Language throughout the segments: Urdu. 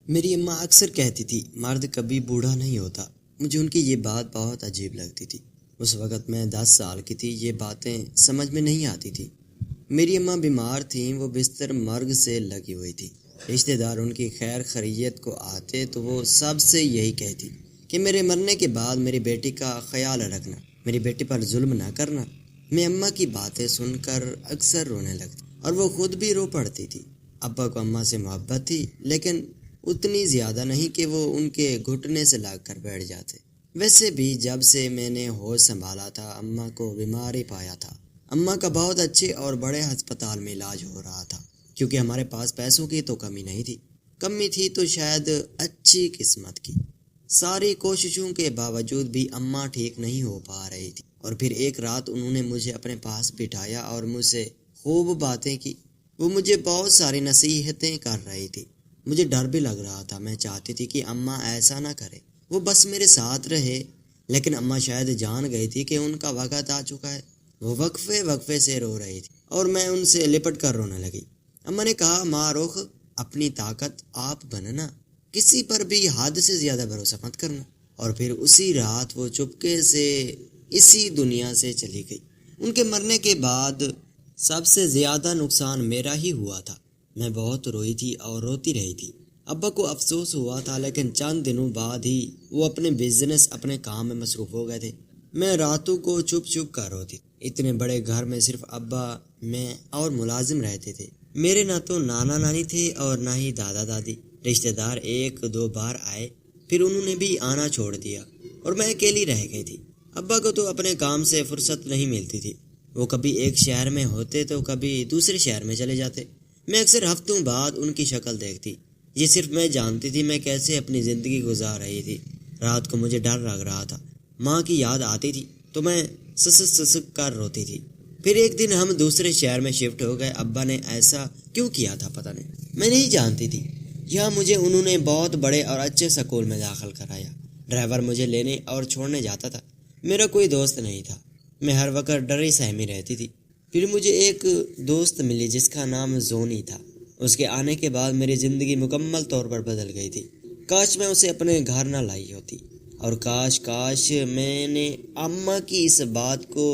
میری اماں اکثر کہتی تھی مرد کبھی بوڑھا نہیں ہوتا۔ مجھے ان کی یہ بات بہت عجیب لگتی تھی۔ اس وقت میں 10 سال کی تھی، یہ باتیں سمجھ میں نہیں آتی تھی۔ میری اماں بیمار تھیں، وہ بستر مرگ سے لگی ہوئی تھی۔ رشتہ دار ان کی خیر خیریت کو آتے تو وہ سب سے یہی کہتی کہ میرے مرنے کے بعد میری بیٹی کا خیال رکھنا، میری بیٹی پر ظلم نہ کرنا۔ میں اماں کی باتیں سن کر اکثر رونے لگتی اور وہ خود بھی رو پڑتی تھی۔ ابا کو اماں سے محبت تھی، لیکن اتنی زیادہ نہیں کہ وہ ان کے گھٹنے سے لگ کر بیٹھ جاتے۔ ویسے بھی جب سے میں نے ہوش سنبھالا تھا اماں کو بیمار ہی پایا تھا۔ اماں کا بہت اچھے اور بڑے ہسپتال میں علاج ہو رہا تھا، کیونکہ ہمارے پاس پیسوں کی تو کمی نہیں تھی۔ کمی تھی تو شاید اچھی قسمت کی۔ ساری کوششوں کے باوجود بھی اماں ٹھیک نہیں ہو پا رہی تھی، اور پھر ایک رات انہوں نے مجھے اپنے پاس بٹھایا اور مجھ سے خوب باتیں کی۔ وہ مجھے بہت ساری نصیحتیں کر رہی تھی۔ مجھے ڈر بھی لگ رہا تھا، میں چاہتی تھی کہ اماں ایسا نہ کرے، وہ بس میرے ساتھ رہے، لیکن اماں شاید جان گئی تھی کہ ان کا وقت آ چکا ہے۔ وہ وقفے سے رو رہی تھی اور میں ان سے لپٹ کر رونے لگی۔ اماں نے کہا، ماں رخ، اپنی طاقت آپ بننا، کسی پر بھی حد سے زیادہ بھروسہ مت کرنا۔ اور پھر اسی رات وہ چپکے سے اسی دنیا سے چلی گئی۔ ان کے مرنے کے بعد سب سے زیادہ نقصان میرا ہی ہوا تھا۔ میں بہت روئی تھی اور روتی رہی تھی۔ ابا کو افسوس ہوا تھا، لیکن چند دنوں بعد ہی وہ اپنے بزنس، اپنے کام میں مصروف ہو گئے تھے۔ میں راتوں کو چھپ کر روتی تھی۔ اتنے بڑے گھر میں صرف ابا، میں اور ملازم رہتے تھے۔ میرے نہ تو نانا نانی تھے اور نہ ہی دادا دادی۔ رشتہ دار 1-2 بار آئے، پھر انہوں نے بھی آنا چھوڑ دیا اور میں اکیلی رہ گئی تھی۔ ابا کو تو اپنے کام سے فرصت نہیں ملتی تھی۔ وہ کبھی ایک شہر میں ہوتے تو کبھی دوسرے شہر میں چلے جاتے۔ میں اکثر ہفتوں بعد ان کی شکل دیکھتی۔ یہ صرف میں جانتی تھی میں کیسے اپنی زندگی گزار رہی تھی۔ رات کو مجھے ڈر لگ رہا تھا، ماں کی یاد آتی تھی تو میں سسک کر روتی تھی۔ پھر ایک دن ہم دوسرے شہر میں شفٹ ہو گئے۔ ابا نے ایسا کیوں کیا تھا پتہ نہیں، میں نہیں جانتی تھی۔ یہاں مجھے انہوں نے بہت بڑے اور اچھے سکول میں داخل کرایا۔ ڈرائیور مجھے لینے اور چھوڑنے جاتا تھا۔ میرا کوئی دوست نہیں تھا، میں ہر وقت ڈری سہمی رہتی تھی۔ پھر مجھے ایک دوست ملی جس کا نام زونی تھا۔ اس کے آنے کے بعد میری زندگی مکمل طور پر بدل گئی تھی۔ کاش میں اسے اپنے گھر نہ لائی ہوتی، اور کاش میں نے اماں کی اس بات کو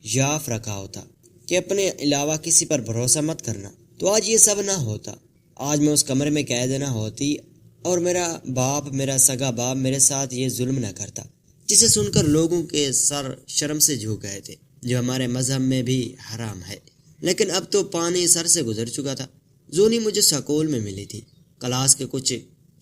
یاد رکھا ہوتا کہ اپنے علاوہ کسی پر بھروسہ مت کرنا، تو آج یہ سب نہ ہوتا۔ آج میں اس کمرے میں قید نہ ہوتی اور میرا سگا باپ میرے ساتھ یہ ظلم نہ کرتا، جسے سن کر لوگوں کے سر شرم سے جھک گئے تھے، جو ہمارے مذہب میں بھی حرام ہے۔ لیکن اب تو پانی سر سے گزر چکا تھا۔ زونی مجھے سکول میں ملی تھی۔ کلاس کے کچھ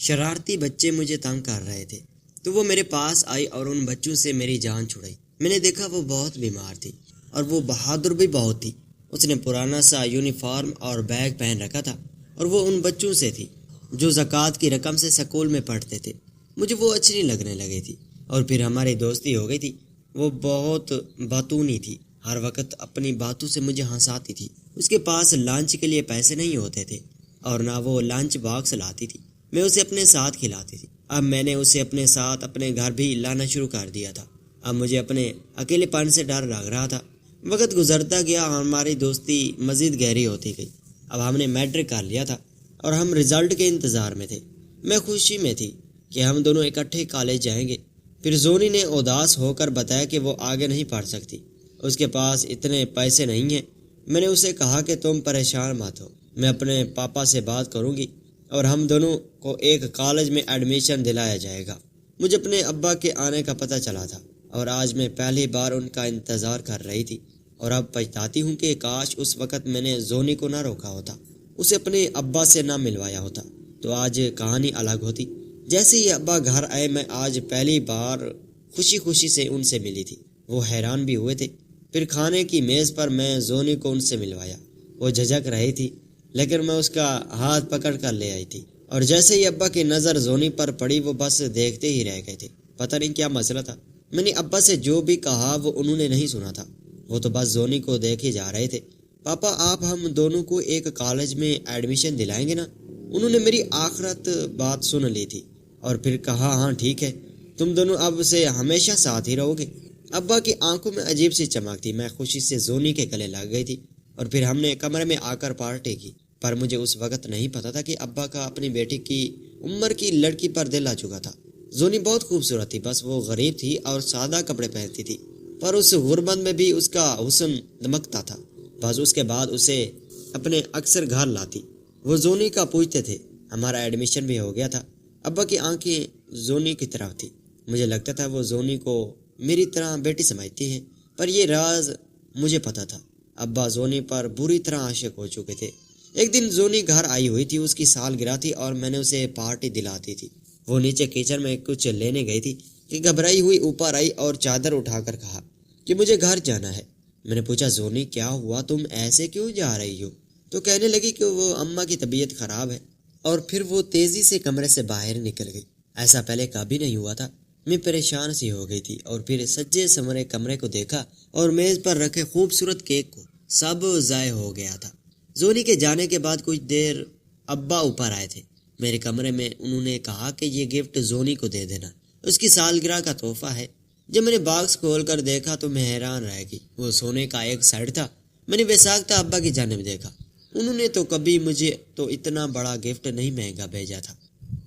شرارتی بچے مجھے تنگ کر رہے تھے، تو وہ میرے پاس آئی اور ان بچوں سے میری جان چھڑائی۔ میں نے دیکھا وہ بہت بیمار تھی اور وہ بہادر بھی بہت تھی۔ اس نے پرانا سا یونیفارم اور بیگ پہن رکھا تھا، اور وہ ان بچوں سے تھی جو زکوٰۃ کی رقم سے سکول میں پڑھتے تھے۔ مجھے وہ اچھی لگنے لگی تھی، اور پھر ہماری دوستی ہو گئی تھی۔ وہ بہت باتونی تھی، ہر وقت اپنی باتوں سے مجھے ہنساتی تھی۔ اس کے پاس لنچ کے لیے پیسے نہیں ہوتے تھے اور نہ وہ لنچ باکس لاتی تھی، میں اسے اپنے ساتھ کھلاتی تھی۔ اب میں نے اسے اپنے ساتھ اپنے گھر بھی لانا شروع کر دیا تھا۔ اب مجھے اپنے اکیلے پن سے ڈر لگ رہا تھا۔ وقت گزرتا گیا اور ہماری دوستی مزید گہری ہوتی گئی۔ اب ہم نے میٹرک کر لیا تھا اور ہم رزلٹ کے انتظار میں تھے۔ میں خوشی میں تھی کہ ہم دونوں اکٹھے کالج جائیں گے۔ پھر زونی نے اداس ہو کر بتایا کہ وہ آگے نہیں پڑھ سکتی، اس کے پاس اتنے پیسے نہیں ہیں۔ میں نے اسے کہا کہ تم پریشان مت ہو، میں اپنے پاپا سے بات کروں گی اور ہم دونوں کو ایک کالج میں ایڈمیشن دلایا جائے گا۔ مجھے اپنے ابا کے آنے کا پتہ چلا تھا، اور آج میں پہلی بار ان کا انتظار کر رہی تھی، اور اب پچھتاتی ہوں کہ کاش اس وقت میں نے زونی کو نہ روکا ہوتا، اسے اپنے ابا سے نہ ملوایا ہوتا، تو آج کہانی الگ ہوتی۔ جیسے ہی ابا گھر آئے، میں آج پہلی بار خوشی سے ان سے ملی تھی۔ وہ حیران بھی ہوئے تھے۔ پھر کھانے کی میز پر میں زونی کو ان سے ملوایا۔ وہ جھجک رہی تھی، لیکن میں اس کا ہاتھ پکڑ کر لے آئی تھی، اور جیسے ہی ابا کی نظر زونی پر پڑی، وہ بس دیکھتے ہی رہ گئے تھے۔ پتہ نہیں کیا مسئلہ تھا۔ میں نے ابا سے جو بھی کہا وہ انہوں نے نہیں سنا تھا، وہ تو بس زونی کو دیکھے جا رہے تھے۔ پاپا، آپ ہم دونوں کو ایک کالج میں ایڈمیشن دلائیں گے نا؟ انہوں نے میری آخرت بات سن لی تھی اور پھر کہا، ہاں ٹھیک ہے، تم دونوں اب سے ہمیشہ ساتھ ہی رہو گے۔ ابا کی آنکھوں میں عجیب سی چمک تھی۔ میں خوشی سے زونی کے گلے لگ گئی تھی، اور پھر ہم نے کمرے میں آ کر پارٹی کی۔ پر مجھے اس وقت نہیں پتا تھا کہ ابا کا اپنی بیٹی کی عمر کی لڑکی پر دل آ چکا تھا۔ زونی بہت خوبصورت تھی، بس وہ غریب تھی اور سادہ کپڑے پہنتی تھی، پر اس غربت میں بھی اس کا حسن دمکتا تھا۔ بس اس کے بعد اسے اپنے اکثر گھر لاتی۔ وہ زونی کا پوچھتے تھے۔ ہمارا ایڈمیشن بھی ہو گیا تھا۔ ابا کی آنکھیں زونی کی طرف تھی۔ مجھے لگتا تھا وہ زونی کو میری طرح بیٹی سمجھتی ہے، پر یہ راز مجھے پتا تھا۔ ابا زونی پر بری طرح عاشق ہو چکے تھے۔ ایک دن زونی گھر آئی ہوئی تھی، اس کی سالگرہ تھی اور میں نے اسے پارٹی دلاتی تھی۔ وہ نیچے کچن میں کچھ لینے گئی تھی کہ گھبرائی ہوئی اوپر آئی اور چادر اٹھا کر کہا کہ مجھے گھر جانا ہے۔ میں نے پوچھا زونی کیا ہوا، تم ایسے کیوں جا رہی ہو؟ تو کہنے لگی کہ وہ اماں کی طبیعت خراب ہے، اور پھر وہ تیزی سے کمرے سے باہر نکل گئی۔ ایسا پہلے کبھی نہیں ہوا تھا۔ میں پریشان سی ہو گئی تھی اور پھر سجے سنورے کمرے کو دیکھا اور میز پر رکھے خوبصورت کیک کو۔ سب ضائع ہو گیا تھا۔ زونی کے جانے کے بعد کچھ دیر ابا اوپر آئے تھے میرے کمرے میں۔ انہوں نے کہا کہ یہ گفٹ زونی کو دے دینا، اس کی سالگرہ کا تحفہ ہے۔ جب میں نے باکس کھول کر دیکھا تو میں حیران رہ گئی۔ وہ سونے کا ایک سیٹ تھا۔ میں نے بیساکھتا ابا کی جانب دیکھا۔ انہوں نے تو کبھی مجھے تو اتنا بڑا گفٹ نہیں مہنگا بھیجا تھا۔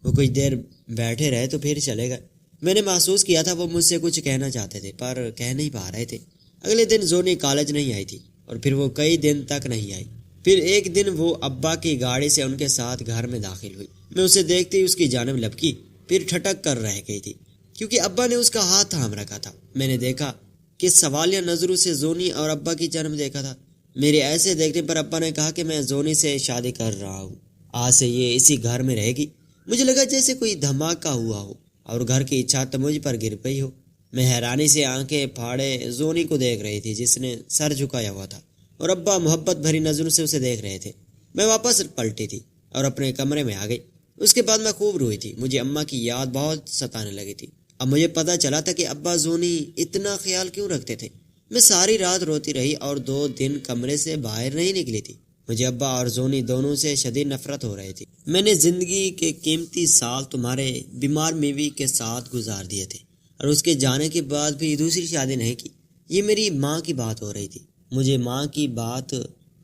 وہ کچھ دیر بیٹھے رہے تو پھر چلے گئے۔ میں نے محسوس کیا تھا وہ مجھ سے کچھ کہنا چاہتے تھے پر کہہ نہیں پا رہے تھے۔ اگلے دن زونی کالج نہیں آئی تھی اور پھر وہ کئی دن تک نہیں آئی۔ پھر ایک دن وہ ابا کی گاڑی سے ان کے ساتھ گھر میں داخل ہوئی۔ میں اسے دیکھتے ہی اس کی جانب لپکی، پھر ٹھٹک کر رہ گئی تھی کیونکہ ابا نے اس کا ہاتھ تھام رکھا تھا۔ میں نے دیکھا کہ سوالیہ نظروں سے زونی اور ابا کی جانب دیکھا تھا۔ میرے ایسے دیکھنے پر ابا نے کہا کہ میں زونی سے شادی کر رہا ہوں، آج سے یہ اسی گھر میں رہے گی۔ مجھے لگا جیسے کوئی دھماکہ ہوا ہو اور گھر کی چھت مجھ پر گر پئی ہو۔ میں حیرانی سے آنکھیں پھاڑے زونی کو دیکھ رہی تھی جس نے سر جھکایا ہوا تھا، اور ابا محبت بھری نظروں سے اسے دیکھ رہے تھے۔ میں واپس پلٹی تھی اور اپنے کمرے میں آ گئی۔ اس کے بعد میں خوب روئی تھی۔ مجھے اماں کی یاد بہت ستانے لگی تھی۔ اب مجھے پتہ چلا تھا کہ ابا زونی اتنا خیال کیوں رکھتے تھے۔ میں ساری رات روتی رہی اور 2 دن کمرے سے باہر نہیں نکلی تھی۔ مجھے ابا اور زونی دونوں سے شدید نفرت ہو رہی تھی۔ میں نے زندگی کے قیمتی سال تمہارے بیمار میوی کے ساتھ گزار دیے تھے، اور اس کے جانے کے بعد بھی دوسری شادی نہیں کی۔ یہ میری ماں کی بات ہو رہی تھی۔ مجھے ماں کی بات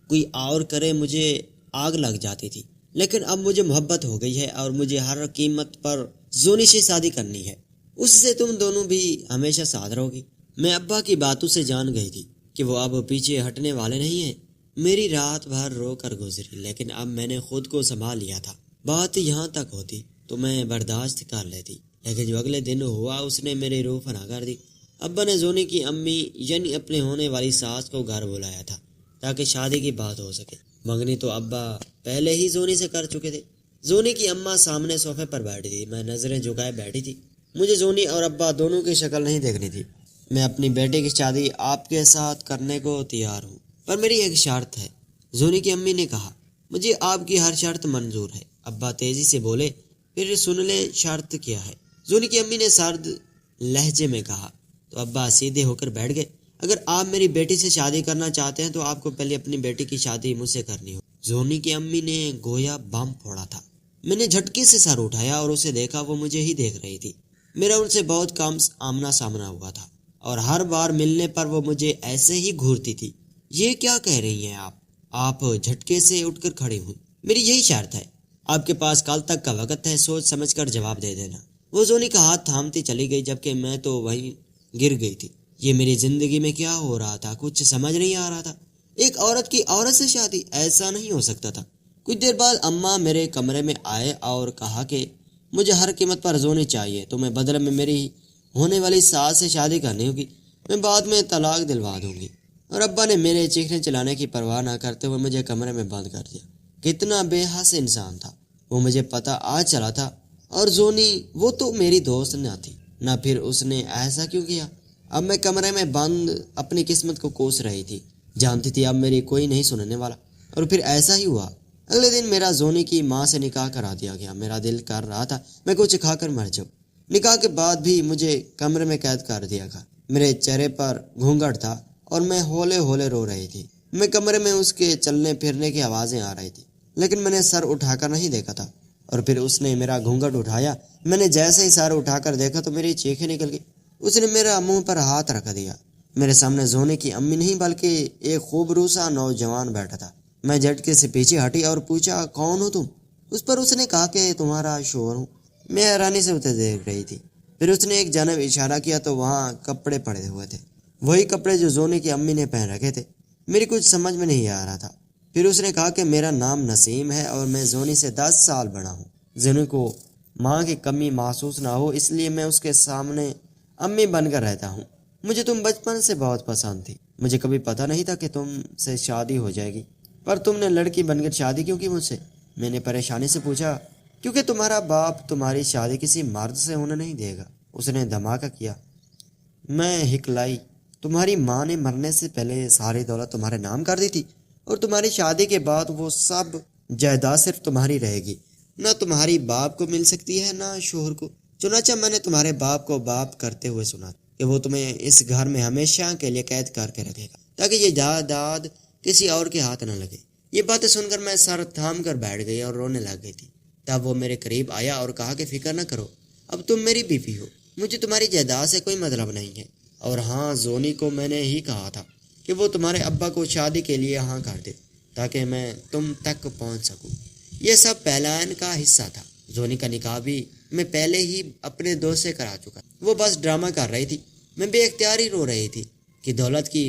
کوئی اور کرے مجھے آگ لگ جاتی تھی، لیکن اب مجھے محبت ہو گئی ہے اور مجھے ہر قیمت پر زونی سے شادی کرنی ہے۔ اس سے تم دونوں بھی ہمیشہ ساتھ رہو گی۔ میں ابا کی باتوں سے جان گئی تھی کہ وہ اب پیچھے ہٹنے والے نہیں ہیں۔ میری رات بھر رو کر گزری، لیکن اب میں نے خود کو سنبھال لیا تھا۔ بات یہاں تک ہوتی تو میں برداشت کر لیتی، لیکن جو اگلے دن ہوا اس نے میری روح فنا کر دی۔ ابا نے زونی کی امی یعنی اپنے ہونے والی ساس کو گھر بلایا تھا تاکہ شادی کی بات ہو سکے۔ منگنی تو ابا پہلے ہی زونی سے کر چکے تھے۔ زونی کی اماں سامنے صوفے پر بیٹھی تھی۔ میں نظریں جھکائے بیٹھی تھی۔ مجھے زونی اور ابا دونوں کی شکل نہیں دیکھنی تھی۔ میں اپنی بیٹے کی شادی آپ کے ساتھ کرنے کو تیار ہوں، پر میری ایک شرط ہے، زونی کی امی نے کہا۔ مجھے آپ کی ہر شرط منظور ہے، ابا تیزی سے بولے۔ پھر سن لیں شرط کیا ہے، زونی کی امی نے سرد لہجے میں کہا۔ تو ابا سیدھے ہو کر بیٹھ گئے۔ اگر آپ میری بیٹی سے شادی کرنا چاہتے ہیں تو آپ کو پہلے اپنی بیٹی کی شادی مجھ سے کرنی ہو۔ زونی کی امی نے گویا بم پھوڑا تھا۔ میں نے جھٹکے سے سر اٹھایا اور اسے دیکھا، وہ مجھے ہی دیکھ رہی تھی۔ میرا ان سے بہت کم آمنا سامنا ہوا تھا اور ہر بار ملنے پر وہ مجھے ایسے ہی گھورتی تھی۔ یہ کیا کہہ رہی ہیں آپ جھٹکے سے اٹھ کر کھڑی ہوئی۔ میری یہی شرط ہے، آپ کے پاس کل تک کا وقت ہے، سوچ سمجھ کر جواب دے دینا۔ وہ زونی کا ہاتھ تھامتی چلی گئی جبکہ میں تو وہیں گر گئی تھی۔ یہ میری زندگی میں کیا ہو رہا تھا، کچھ سمجھ نہیں آ رہا تھا۔ ایک عورت کی عورت سے شادی، ایسا نہیں ہو سکتا تھا۔ کچھ دیر بعد اماں میرے کمرے میں آئے اور کہا کہ مجھے ہر قیمت پر زونی چاہیے، تمہیں بدلے میں میری ہونے والی ساس سے شادی کرنی ہوگی، میں بعد میں طلاق دلوا دوں گی۔ اور ابا نے میرے چیخنے چلانے کی پرواہ نہ کرتے ہوئے مجھے کمرے میں بند کر دیا۔ کتنا بے حس انسان تھا وہ، مجھے پتہ آج چلا تھا۔ اور زونی، وہ تو میری دوست نہ تھی نہ، پھر اس نے ایسا کیوں کیا؟ اب میں کمرے میں بند اپنی قسمت کو کوس رہی تھی، جانتی تھی اب میری کوئی نہیں سننے والا۔ اور پھر ایسا ہی ہوا۔ اگلے دن میرا زونی کی ماں سے نکاح کرا دیا گیا۔ میرا دل کر رہا تھا میں کچھ کھا کر مر جاؤں۔ نکاح کے بعد بھی مجھے کمرے میں قید کر دیا گیا۔ میرے چہرے پر گھونگھٹ تھا اور میں ہولے ہولے رو رہی تھی۔ میں کمرے میں اس کے چلنے پھرنے کی آوازیں آ رہی تھی، لیکن میں نے سر اٹھا کر نہیں دیکھا تھا۔ اور پھر اس نے میرا گھونگھٹ اٹھایا۔ میں نے جیسے ہی سر اٹھا کر دیکھا تو میری چیخیں نکل گئی۔ اس نے میرا منہ پر ہاتھ رکھ دیا۔ میرے سامنے زونی کی امی نہیں بلکہ ایک خوبروسا نوجوان بیٹھا تھا۔ میں جھٹکے سے پیچھے ہٹی اور پوچھا، کون ہو تم؟ اس پر اس نے کہا کہ تمہارا شوہر ہوں۔ میں حیرانی سے اسے دیکھ رہی تھی۔ پھر اس نے ایک جانب اشارہ کیا تو وہاں کپڑے پڑے ہوئے تھے، وہی کپڑے جو زونی کی امی نے پہن رکھے تھے۔ میری کچھ سمجھ میں نہیں آ رہا تھا۔ پھر اس نے کہا کہ میرا نام نسیم ہے اور میں زونی سے 10 سال بڑا ہوں۔ زونی کو ماں کی کمی محسوس نہ ہو اس لیے میں اس کے سامنے امی بن کر رہتا ہوں۔ مجھے تم بچپن سے بہت پسند تھی۔ مجھے کبھی پتہ نہیں تھا کہ تم سے شادی ہو جائے گی، پر تم نے لڑکی بن کر شادی کیوں کی مجھ سے؟ میں نے پریشانی سے پوچھا۔ کیونکہ تمہارا باپ تمہاری شادی کسی مرد سے ہونے نہیں دے گا، اس نے دھماکہ کیا۔ میں ہکلائی۔ تمہاری ماں نے مرنے سے پہلے ساری دولت تمہارے نام کر دی تھی، اور تمہاری شادی کے بعد وہ سب جائیداد صرف تمہاری رہے گی، نہ تمہاری باپ کو مل سکتی ہے نہ شوہر کو۔ چنانچہ میں نے تمہارے باپ کو باپ کرتے ہوئے سنا کہ وہ تمہیں اس گھر میں ہمیشہ کے لیے قید کر کے رکھے گا تاکہ یہ جائیداد کسی اور کے ہاتھ نہ لگے۔ یہ باتیں سن کر میں سر تھام کر بیٹھ گئی اور رونے لگ گئی تھی۔ تب وہ میرے قریب آیا اور کہا کہ فکر نہ کرو، اب تم میری بیوی ہو، مجھے تمہاری جائیداد سے کوئی مطلب نہیں ہے۔ اور ہاں، زونی کو میں نے ہی کہا تھا کہ وہ تمہارے ابا کو شادی کے لیے ہاں کر دے تاکہ میں تم تک پہنچ سکوں۔ یہ سب پلان کا حصہ تھا۔ زونی کا نکاح بھی میں پہلے ہی اپنے دوست سے کرا چکا، وہ بس ڈرامہ کر رہی تھی۔ میں بے اختیاری رو رہی تھی کہ دولت کی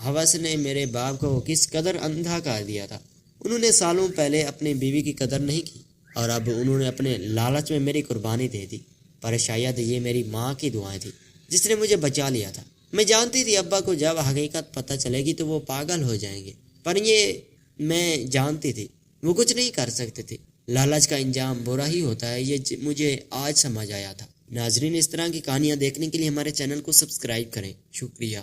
ہوس نے میرے باپ کو کس قدر اندھا کر دیا تھا۔ انہوں نے سالوں پہلے اپنی بیوی کی قدر نہیں کی اور اب انہوں نے اپنے لالچ میں میری قربانی دے دی۔ پر شاید یہ میری ماں کی دعائیں تھی جس نے مجھے بچا لیا تھا۔ میں جانتی تھی ابا کو جب حقیقت پتہ چلے گی تو وہ پاگل ہو جائیں گے، پر یہ میں جانتی تھی وہ کچھ نہیں کر سکتے تھے۔ لالچ کا انجام برا ہی ہوتا ہے، یہ مجھے آج سمجھ آیا تھا۔ ناظرین، اس طرح کی کہانیاں دیکھنے کے لیے ہمارے چینل کو سبسکرائب کریں۔ شکریہ۔